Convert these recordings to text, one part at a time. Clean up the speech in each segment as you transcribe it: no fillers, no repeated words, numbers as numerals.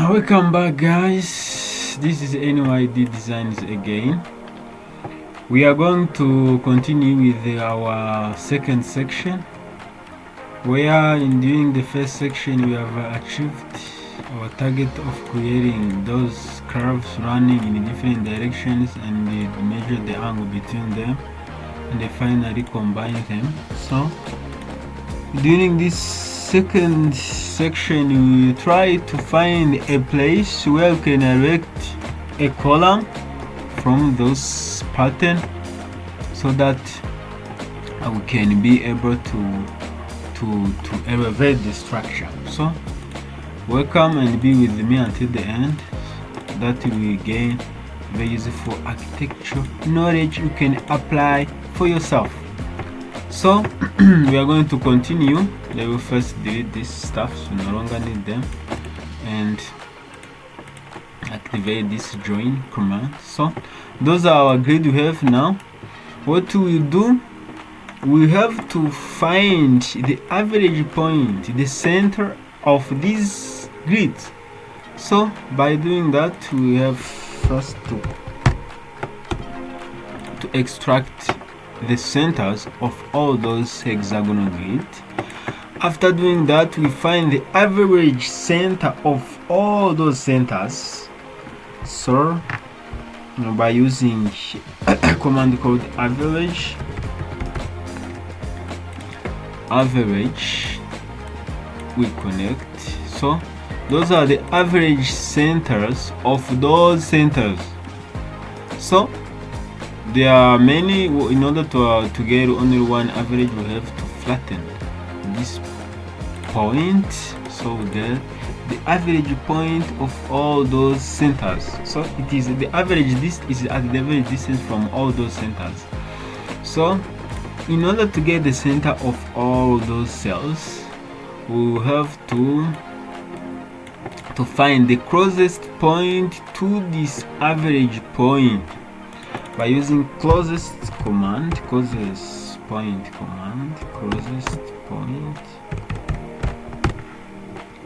Welcome back, guys. This is NYD Designs again. We are going to continue with our second section, where during the first section we have achieved our target of creating those curves running in different directions and measure the angle between them and finally combine them. So during this second section we try to find a place where we can erect a column from those pattern so that we can be able to elevate the structure. So welcome and be with me until the end, that we gain very useful architecture knowledge you can apply for yourself. So we are going to continue. I will first delete this stuff, so no longer need them, and activate this join command. So those are our grid we have now. What we do, we have to find the average point, the center of these grids. So by doing that, we have first to extract the centers of all those hexagonal grids. After doing that, we find the average center of all those centers. So by using a command called average, we connect. So those are the average centers of those centers. So there are many. In order to get only one average, we have to flatten this point, so that the average point of all those centers, so it is the average, this is at the average distance from all those centers. So in order to get the center of all those cells, we will have to find the closest point to this average point by using closest point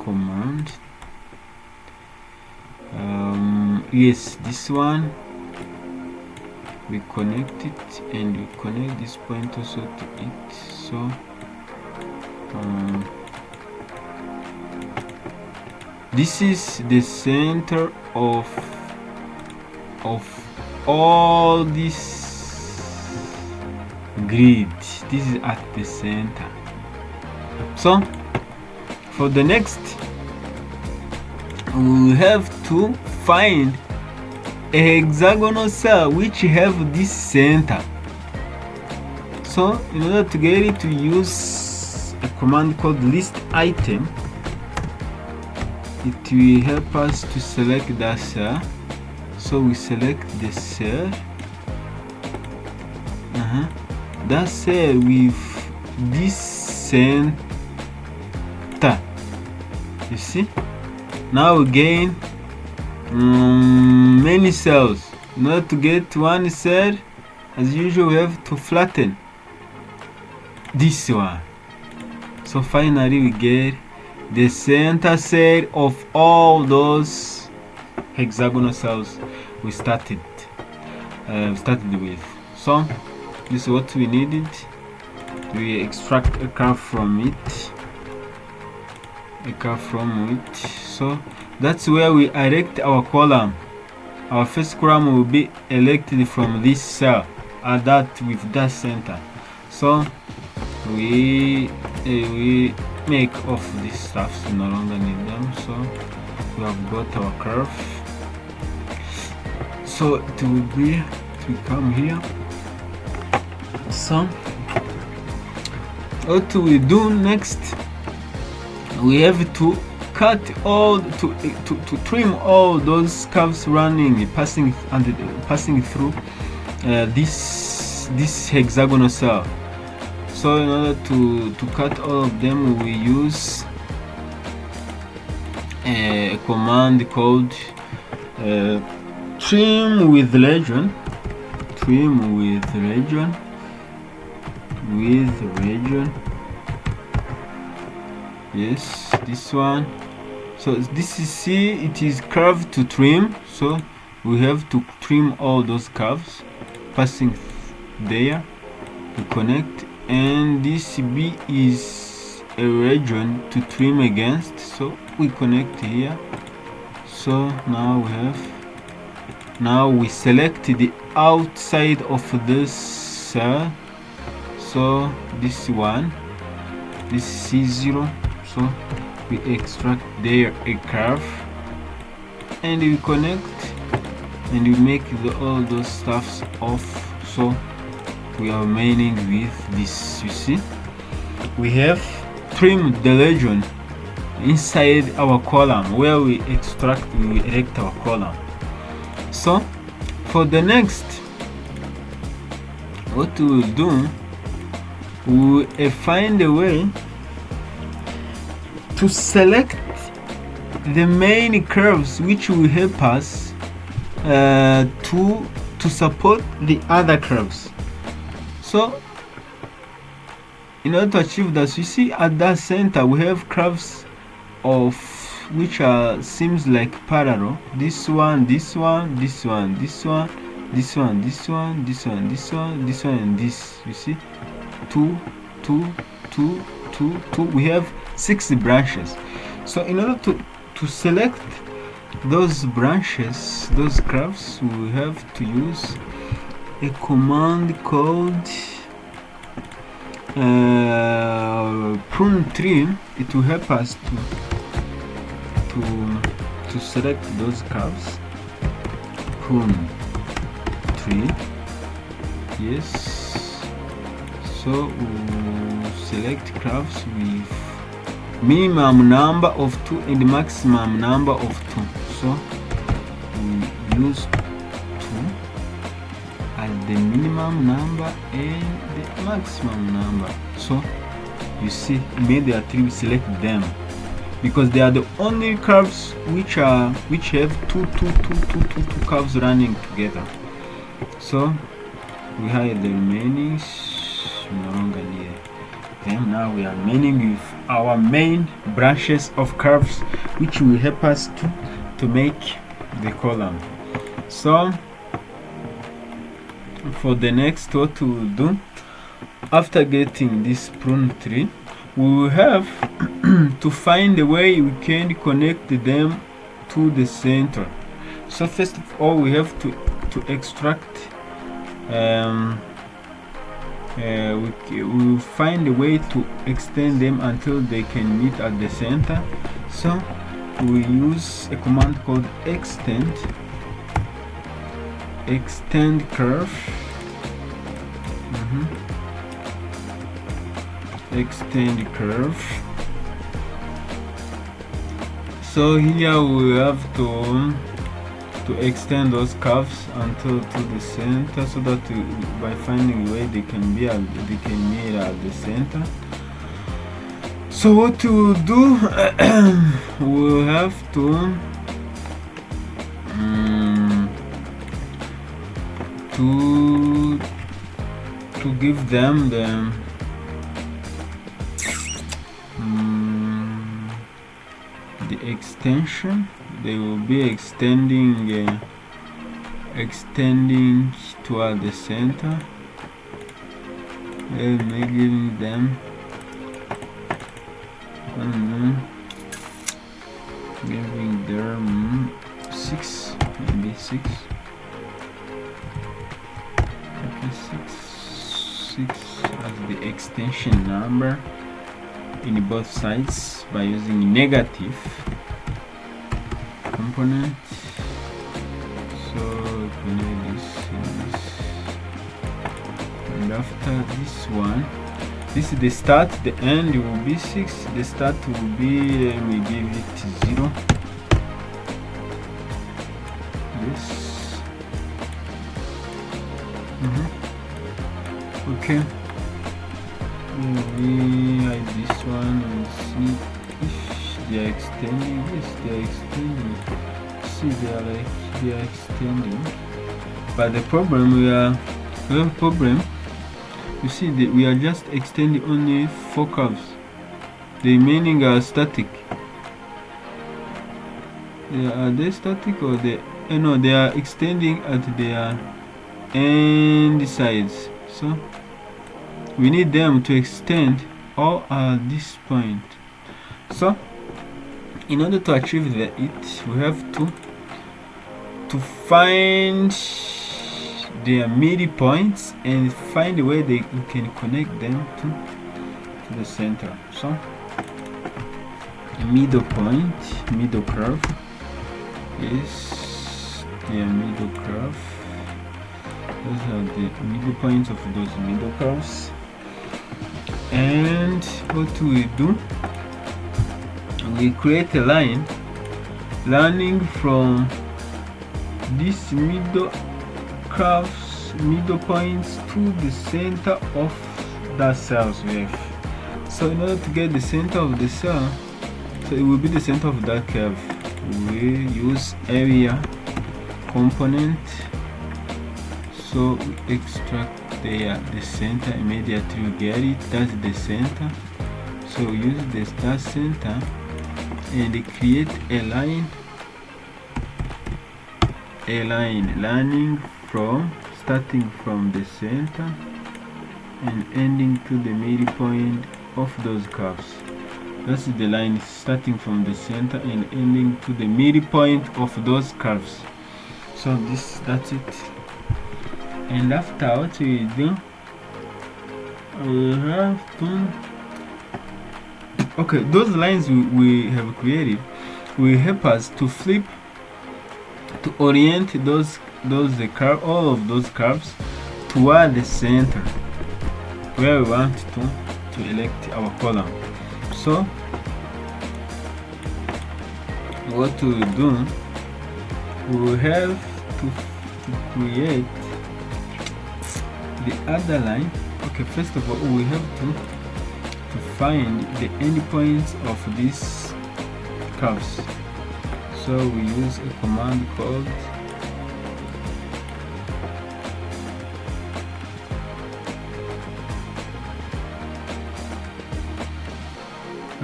command. Yes, this one, we connect it and we connect this point also to it. So this is the center of all this grid. This is at the center. So for the next, we have to find a hexagonal cell which have this center. So in order to get it, we use a command called list item. It will help us to select that cell. So we select the cell, that cell with this center. You see, now we gain many cells. In order to get one cell, as usual, we have to flatten this one. So finally we get the center cell of all those hexagonal cells we started with. So this is what we needed. We extract a curve from it. So that's where we erect our column. Our first column will be erected from this cell, that with that center. So we make off these stuffs, no longer need them. So we have got our curve. So it will come here. So what we do next, we have to cut all, to trim all those curves running, passing through this hexagonal cell. So in order to cut all of them, we use a command called trim with region. Yes, this one. So this is, see, it is curved to trim, so we have to trim all those curves passing there to connect, and this B is a region to trim against, so we connect here. So now we select the outside of this cell, so this one, this C0, so we extract there a curve and we connect and we make all those stuffs off. So we are remaining with this. You see, we have trimmed the region inside our column where we erect our column. So for the next, what we will do, we will find a way to select the main curves which will help us to support the other curves. So in order to achieve that, you see at that center we have curves of which are seems like parallel. This one, this one, this one, this one, this one, this one, this one, this one, this one, and this. You see, 2, 2, 2, 2, 2. We have 6 branches. So in order to select those branches, those curves, we have to use a command called prune trim. It will help us to select those curves. Prune tree, yes. So we'll select curves with minimum number of 2 and maximum number of 2. So we use 2 as the minimum number and the maximum number. So you see, immediately we select them because they are the only curves which have two curves running together. So we hide the remaining, no longer need them. Now we are remaining with our main branches of curves which will help us to make the column. So for the next, what we will do, after getting this prune tree, we will have to find a way we can connect them to the center. So first of all, we have to extract we will find a way to extend them until they can meet at the center. So we use a command called extend curve. Extend curve. So here we have to extend those curves until to the center, so that by finding a way they can meet at the center. So what we will do, we'll have to give them the extension. They will be extending toward the center, and giving them giving them 6, maybe 6. Okay, 6 as the extension number in both sides by using negative component. So this, and after this one, this is the start, the end will be 6, the start will be, let me give it 0. This okay, we hide this one and see if they are extending. Yes, they are extending. See, they are extending. But the problem, we have a problem. You see that we are just extending only 4 curves. The remaining are static. Are they static or they no, they are extending at their end sides, so we need them to extend all at this point. So in order to achieve it, we have to find their midpoints and find a way we can connect them to the center. So a middle point, middle curve is the middle curve. Those are the middle points of those middle curves. And what we do, we create a line running from these middle curves, middle points to the center of that cells we have. So in order to get the center of the cell, so it will be the center of that curve, we use area component. So we extract the center immediately, we get it, that's the center. So we use that center and create a line running starting from the center and ending to the midpoint of those curves. That's the line starting from the center and ending to the midpoint of those curves. So that's it. And after what we do, we have to, okay, those lines we have created will help us to flip, to orient all of those curves toward the center where we want to elect our column. So what we will do, we will have to create the other line. Okay, first of all, we have to find the endpoints of these curves. So we use a command called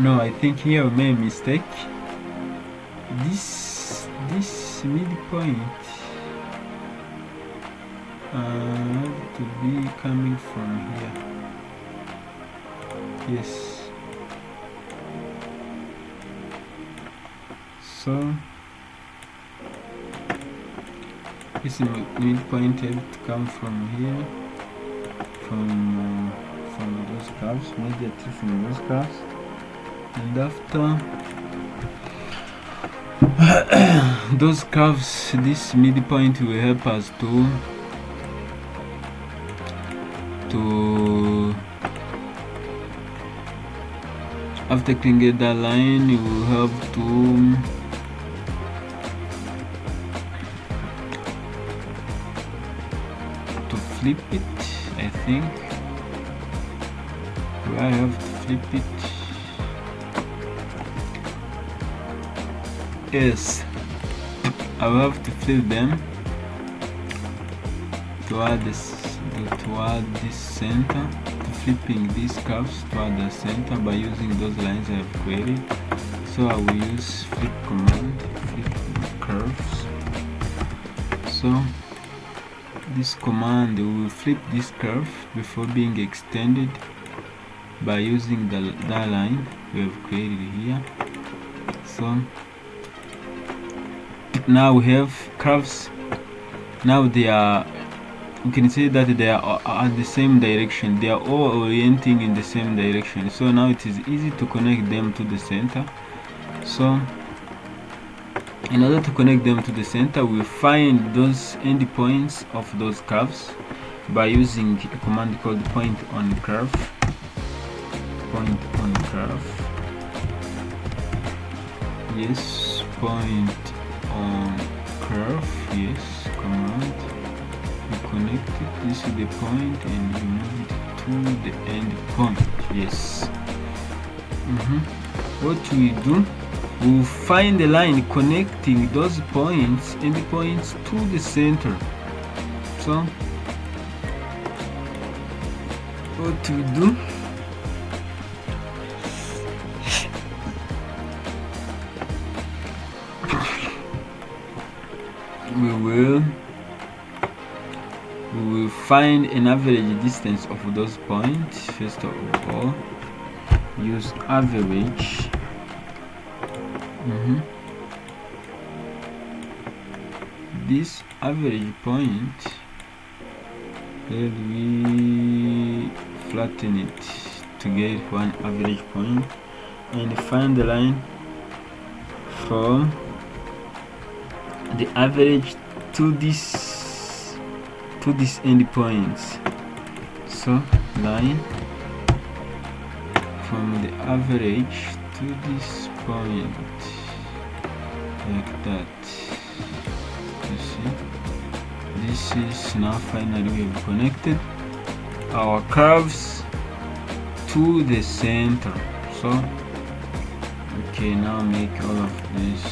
I think here we made a mistake. This midpoint have to be coming from here. Yes. So this midpoint have to come from here, from those curves, immediately from those curves. And after those curves, this midpoint will help us to after creating that line, it will help to flip it. I think I have to flip it. Yes, I will have to flip them toward this center, to flipping these curves toward the center by using those lines I have created. So I will use flip command, flip curves. So this command will flip this curve before being extended by using that line we have created here. So now we have curves. Now they are, you can say that they are at the same direction, they are all orienting in the same direction. So now it is easy to connect them to the center. So in order to connect them to the center, we find those endpoints of those curves by using a command called point on curve. Point on curve. Yes, point on curve. Yes, command. We connect it. This is the point, and we move it to the end point. Yes. What we do, we will find the line connecting those points, endpoints, to the center. So what we do, we will find an average distance of those points. First of all, use average. This average point, let we flatten it to get one average point, and find the line from the average to this end points. So line from the average to this point, like that. You see, this is now finally we have connected our curves to the center. So okay, now make all of this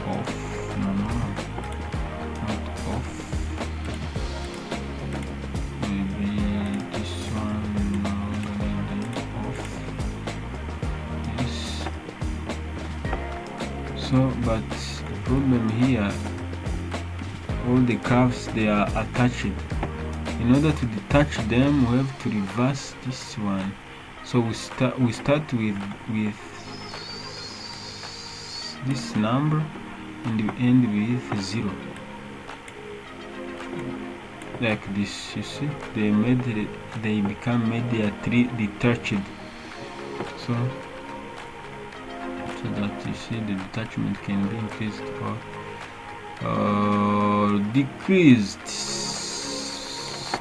off. No, not off. Maybe this one, no, maybe off. This. So, but the problem here, all the curves, they are attached. In order to detach them, we have to reverse this one. So we start with this number and we end with 0, like this. You see, they become mediately detached. So that you see the detachment can be increased or decreased.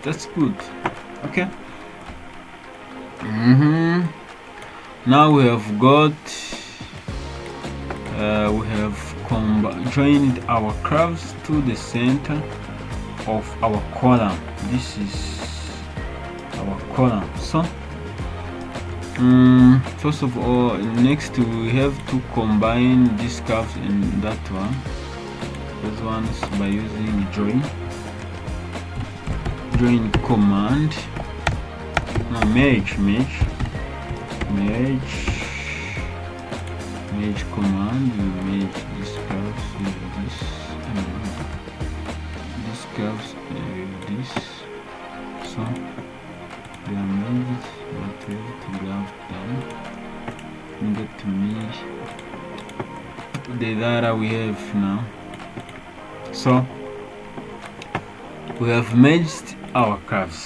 That's good. Okay. Now we have got we have joined our curves to the center of our column. This is our column. So first of all, next we have to combine these curves and that one. Those ones by using join command. Now merge command. We merge these curves with this, these curves with this. So they are merged, but we have to grab them and get to merge the data we have now. So we have merged our curves.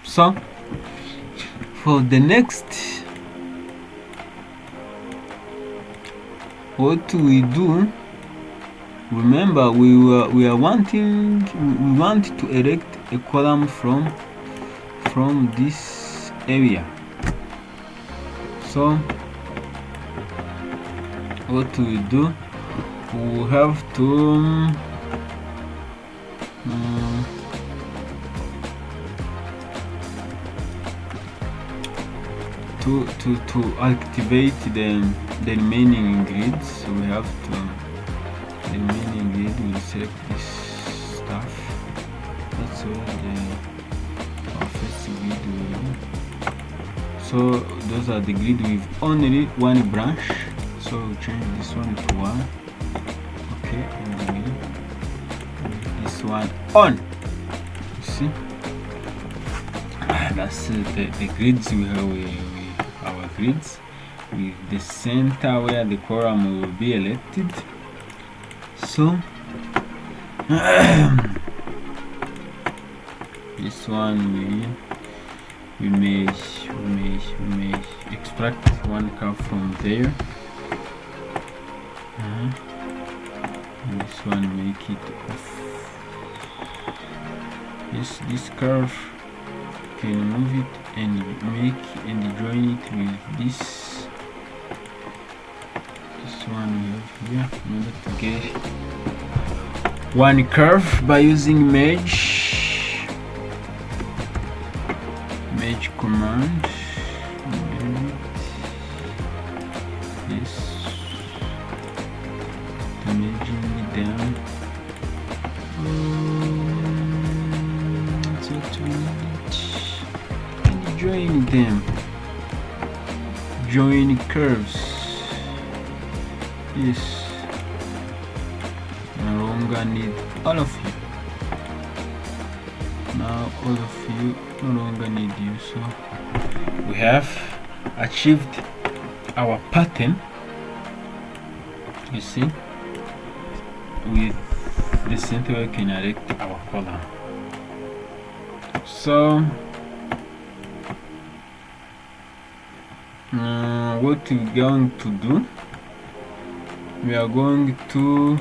So for the next, what we do, remember we want to erect a column from this area. So what we do, we have to activate the remaining grids. So we have to, the remaining grid will select this stuff. That's where our first grid will. So those are the grid with only one branch. So we change this one to 1. Okay, and then this one on. You see, that's the grids we have. Our grids with the center where the column will be elected. So this one we may extract one curve from there. And this one make it off. This curve can move it and join it with this one we have here, in order to get one curve by using merge command. This merging it down. That's what we need. And join them. Join curves. Yes. longer need all of you. Now all of you no longer need you. So we have achieved our pattern, you see. With the center we can erect our column. So what we're going to do, we are going to